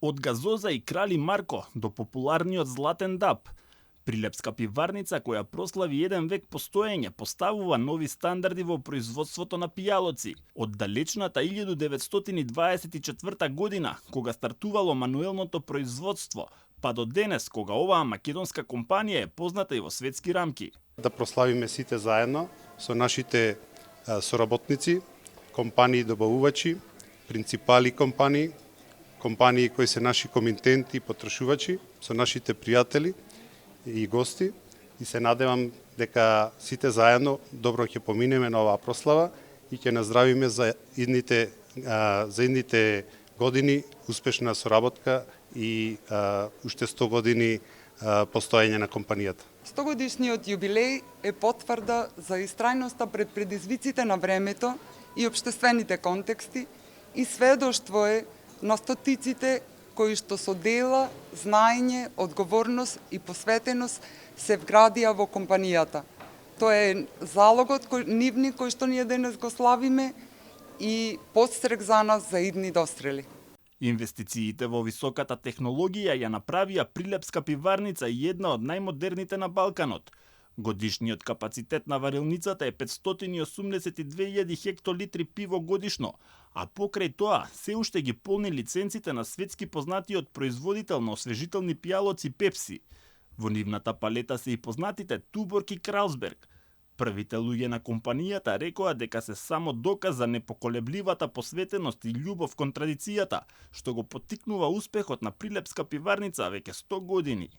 Од газоза и Крали Марко до популарниот Златен даб, Прилепска пиварница која прослави еден век постоење поставува нови стандарди во производството на пијалоци. Од далечната 1924 година, кога стартувало мануелното производство, па до денес, кога оваа македонска компанија е позната и во светски рамки. Да прославиме сите заедно со нашите соработници, компании добавувачи, принципали компании, компании кои се наши комитенти и потрошувачи, со нашите пријатели и гости, и се надевам дека сите заедно добро ќе поминеме на оваа прослава и ќе наздравиме за идните години успешна соработка и уште 100 години постоење на компанијата. 100-годишниот јубилеј е потврда за истрајноста пред предизвиците на времето и општествените контексти и сведоштво е на стотиците кои што со дела, знаење, одговорност и посветеност се вградија во компанијата. Тоа е залогот нивни кој што ние денес го славиме и подстрек за нас за идни дострели. Инвестициите во високата технологија ја направија Прилепска пиварница една од најмодерните на Балканот. Годишниот капацитет на варилницата е 582.000 хектолитри пиво годишно, а покрај тоа се уште ги полни лиценците на светски познатиот производител на освежителни пијалоци Пепси. Во нивната палета се и познатите Туборг и Кралсберг. Првите луѓе на компанијата рекоа дека се само доказ за непоколебливата посветеност и љубов кон традицијата, што го поттикнува успехот на Прилепска пиварница веќе 100 години.